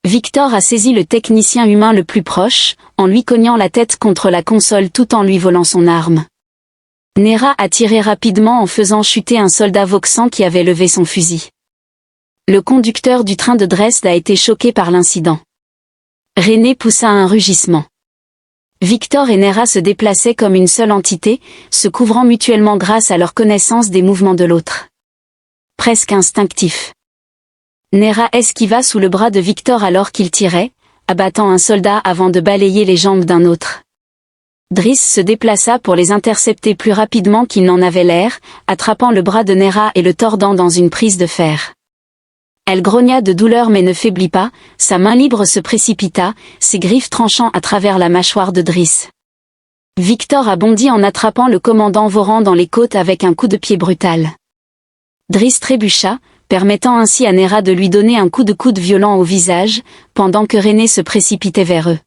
Victor a saisi le technicien humain le plus proche, en lui cognant la tête contre la console tout en lui volant son arme. Nera a tiré rapidement en faisant chuter un soldat Vauxhall qui avait levé son fusil. Le conducteur du train de Dresde a été choqué par l'incident. René poussa un rugissement. Victor et Nera se déplaçaient comme une seule entité, se couvrant mutuellement grâce à leur connaissance des mouvements de l'autre. Presque instinctif. Nera esquiva sous le bras de Victor alors qu'il tirait, abattant un soldat avant de balayer les jambes d'un autre. Driss se déplaça pour les intercepter plus rapidement qu'il n'en avait l'air, attrapant le bras de Nera et le tordant dans une prise de fer. Elle grogna de douleur mais ne faiblit pas, sa main libre se précipita, ses griffes tranchant à travers la mâchoire de Driss. Victor a bondi en attrapant le commandant Voran dans les côtes avec un coup de pied brutal. Driss trébucha, permettant ainsi à Nera de lui donner un coup de coude violent au visage, pendant que René se précipitait vers eux.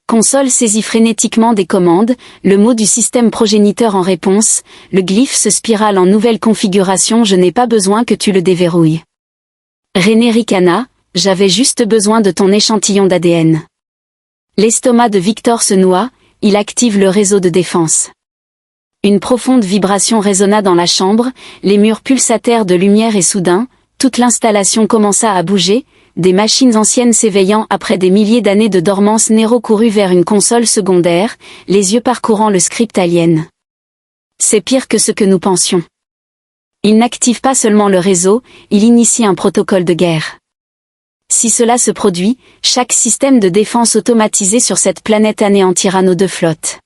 Console saisit frénétiquement des commandes, le mot du système progéniteur en réponse, le glyphe se spirale en nouvelle configuration, je n'ai pas besoin que tu le déverrouilles. René ricana, j'avais juste besoin de ton échantillon d'ADN. L'estomac de Victor se noua, il active le réseau de défense. Une profonde vibration résonna dans la chambre, les murs pulsatèrent de lumière et soudain, toute l'installation commença à bouger, des machines anciennes s'éveillant après des milliers d'années de dormance. Nero courut vers une console secondaire, les yeux parcourant le script alien. C'est pire que ce que nous pensions. Il n'active pas seulement le réseau, il initie un protocole de guerre. Si cela se produit, chaque système de défense automatisé sur cette planète anéantira nos deux flottes.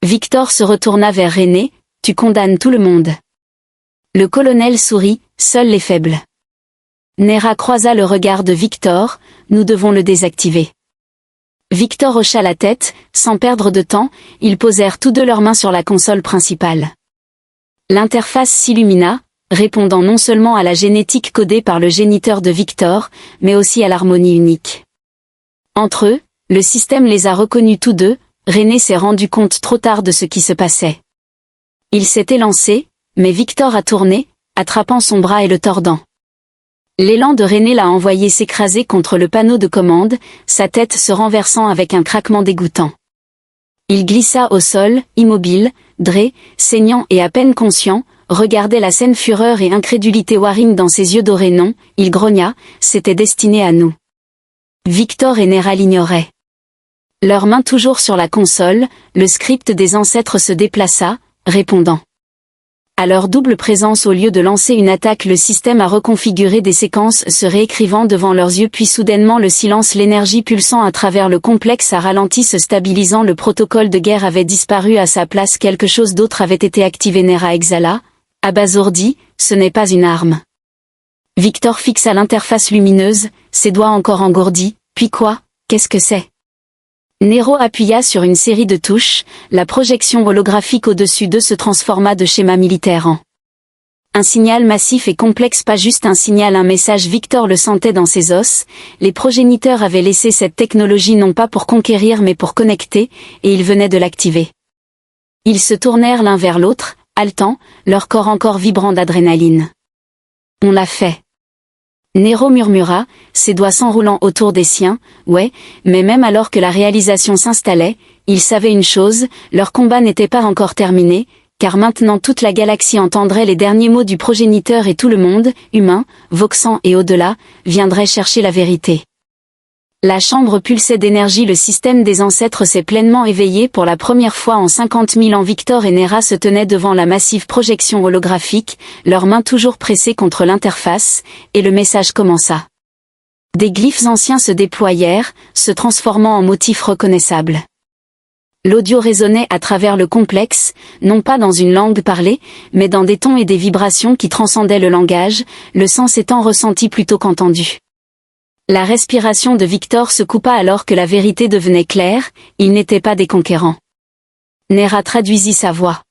Victor se retourna vers René, tu condamnes tout le monde. Le colonel sourit, seuls les faibles. Nera croisa le regard de Victor, nous devons le désactiver. Victor hocha la tête, sans perdre de temps, ils posèrent tous deux leurs mains sur la console principale. L'interface s'illumina, répondant non seulement à la génétique codée par le géniteur de Victor, mais aussi à l'harmonie unique. Entre eux, le système les a reconnus tous deux, René s'est rendu compte trop tard de ce qui se passait. Il s'est élancé, mais Victor a tourné, attrapant son bras et le tordant. L'élan de René l'a envoyé s'écraser contre le panneau de commande, sa tête se renversant avec un craquement dégoûtant. Il glissa au sol, immobile, Dre, saignant et à peine conscient, regardait la scène fureur et incrédulité Waring dans ses yeux dorés. Non, il grogna, c'était destiné à nous. Victor et Nera l'ignoraient. Leurs mains toujours sur la console, le script des ancêtres se déplaça, répondant. À leur double présence au lieu de lancer une attaque, le système a reconfiguré des séquences se réécrivant devant leurs yeux, puis soudainement le silence, l'énergie pulsant à travers le complexe a ralenti, se stabilisant, le protocole de guerre avait disparu, à sa place quelque chose d'autre avait été activé. Nera exhala, abasourdi, ce n'est pas une arme. Victor fixa l'interface lumineuse, ses doigts encore engourdis, puis quoi, qu'est-ce que c'est? Nero appuya sur une série de touches, la projection holographique au-dessus d'eux se transforma de schéma militaire en un signal massif et complexe, pas juste un signal, un message. Victor le sentait dans ses os, les progéniteurs avaient laissé cette technologie non pas pour conquérir mais pour connecter, et il venait de l'activer. Ils se tournèrent l'un vers l'autre, haletants, leur corps encore vibrant d'adrénaline. On l'a fait. Nero murmura, ses doigts s'enroulant autour des siens, ouais, mais même alors que la réalisation s'installait, il savait une chose, leur combat n'était pas encore terminé, car maintenant toute la galaxie entendrait les derniers mots du progéniteur et tout le monde, humain, voxant et au-delà, viendrait chercher la vérité. La chambre pulsait d'énergie, le système des ancêtres s'est pleinement éveillé pour la première fois en 50 000 ans. Victor et Nera se tenaient devant la massive projection holographique, leurs mains toujours pressées contre l'interface, et le message commença. Des glyphes anciens se déployèrent, se transformant en motifs reconnaissables. L'audio résonnait à travers le complexe, non pas dans une langue parlée, mais dans des tons et des vibrations qui transcendaient le langage, le sens étant ressenti plutôt qu'entendu. La respiration de Victor se coupa alors que la vérité devenait claire, ils n'étaient pas des conquérants. Nera traduisit sa voix.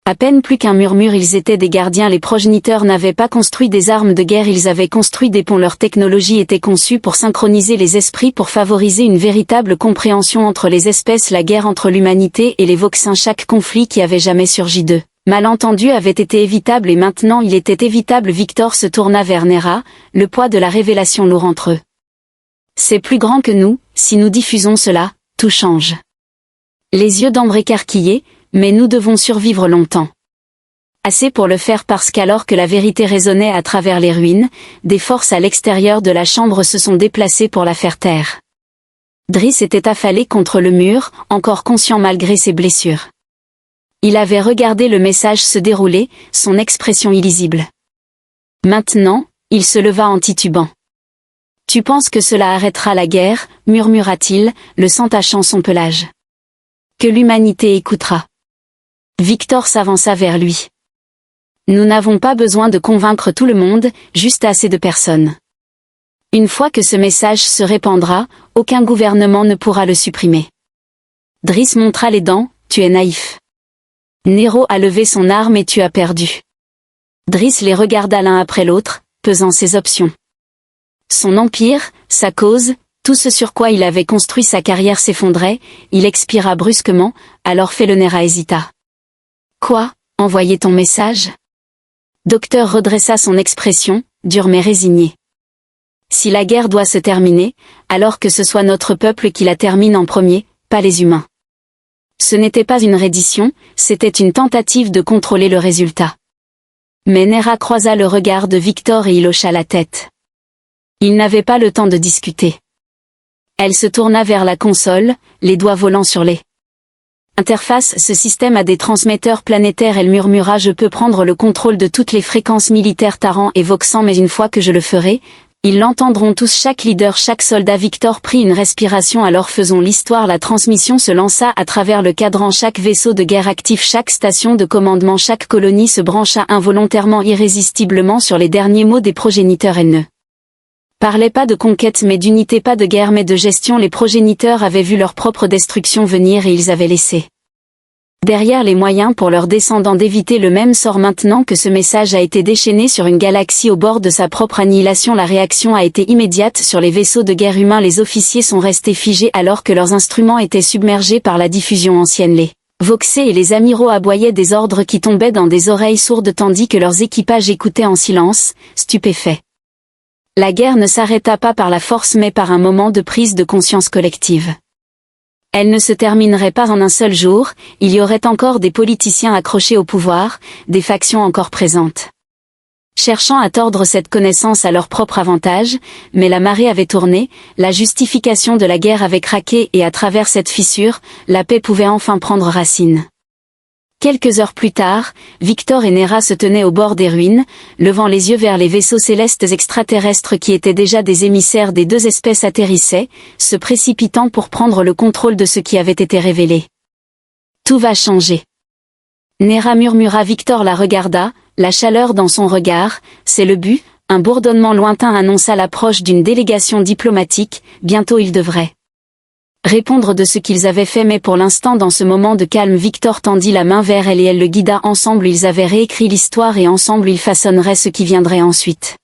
À peine plus qu'un murmure, ils étaient des gardiens. Les progéniteurs n'avaient pas construit des armes de guerre, ils avaient construit des ponts. Leur technologie était conçue pour synchroniser les esprits, pour favoriser une véritable compréhension entre les espèces. La guerre entre l'humanité et les Voxins, chaque conflit qui avait jamais surgi d'eux. Malentendu avait été évitable et maintenant il était évitable. Victor se tourna vers Nera, le poids de la révélation lourd entre eux. C'est plus grand que nous, si nous diffusons cela, tout change. Les yeux d'ambre écarquillés, mais nous devons survivre longtemps. Assez pour le faire parce qu'alors que la vérité résonnait à travers les ruines, des forces à l'extérieur de la chambre se sont déplacées pour la faire taire. Driss était affalé contre le mur, encore conscient malgré ses blessures. Il avait regardé le message se dérouler, son expression illisible. Maintenant, il se leva en titubant. « Tu penses que cela arrêtera la guerre » murmura-t-il, le sang tachant son pelage. « Que l'humanité écoutera. » Victor s'avança vers lui. « Nous n'avons pas besoin de convaincre tout le monde, juste assez de personnes. Une fois que ce message se répandra, aucun gouvernement ne pourra le supprimer. » Driss montra les dents, « Tu es naïf. Nero a levé son arme et tu as perdu. » Driss les regarda l'un après l'autre, pesant ses options. Son empire, sa cause, tout ce sur quoi il avait construit sa carrière s'effondrait, il expira brusquement, alors Felonera hésita. « Quoi, envoyer ton message ?» Docteur redressa son expression, dure mais résignée. « Si la guerre doit se terminer, alors que ce soit notre peuple qui la termine en premier, pas les humains. » Ce n'était pas une reddition, c'était une tentative de contrôler le résultat. Mais Nera croisa le regard de Victor et il hocha la tête. Il n'avait pas le temps de discuter. Elle se tourna vers la console, les doigts volant sur les interfaces. Ce système a des transmetteurs planétaires. Elle murmura, je peux prendre le contrôle de toutes les fréquences militaires Taran et Voxan, mais une fois que je le ferai, ils l'entendront tous, chaque leader, chaque soldat. Victor prit une respiration. Alors faisons l'histoire. La transmission se lança à travers le cadran. Chaque vaisseau de guerre actif, chaque station de commandement, chaque colonie se brancha involontairement, irrésistiblement sur les derniers mots des progéniteurs. Elle ne parlait pas de conquête mais d'unité, pas de guerre mais de gestion. Les progéniteurs avaient vu leur propre destruction venir et ils avaient laissé derrière les moyens pour leurs descendants d'éviter le même sort. Maintenant que ce message a été déchaîné sur une galaxie au bord de sa propre annihilation, la réaction a été immédiate sur les vaisseaux de guerre humains. Les officiers sont restés figés alors que leurs instruments étaient submergés par la diffusion ancienne. Les Voxés et les amiraux aboyaient des ordres qui tombaient dans des oreilles sourdes tandis que leurs équipages écoutaient en silence, stupéfaits. La guerre ne s'arrêta pas par la force mais par un moment de prise de conscience collective. Elle ne se terminerait pas en un seul jour, il y aurait encore des politiciens accrochés au pouvoir, des factions encore présentes, cherchant à tordre cette connaissance à leur propre avantage, mais la marée avait tourné, la justification de la guerre avait craqué et à travers cette fissure, la paix pouvait enfin prendre racine. Quelques heures plus tard, Victor et Nera se tenaient au bord des ruines, levant les yeux vers les vaisseaux célestes extraterrestres qui étaient déjà des émissaires des deux espèces atterrissaient, se précipitant pour prendre le contrôle de ce qui avait été révélé. Tout va changer. Nera murmura. Victor la regarda, la chaleur dans son regard, c'est le but. Un bourdonnement lointain annonça l'approche d'une délégation diplomatique, bientôt ils devraient répondre de ce qu'ils avaient fait mais pour l'instant dans ce moment de calme Victor tendit la main vers elle et elle le guida. Ensemble ils avaient réécrit l'histoire et ensemble ils façonneraient ce qui viendrait ensuite.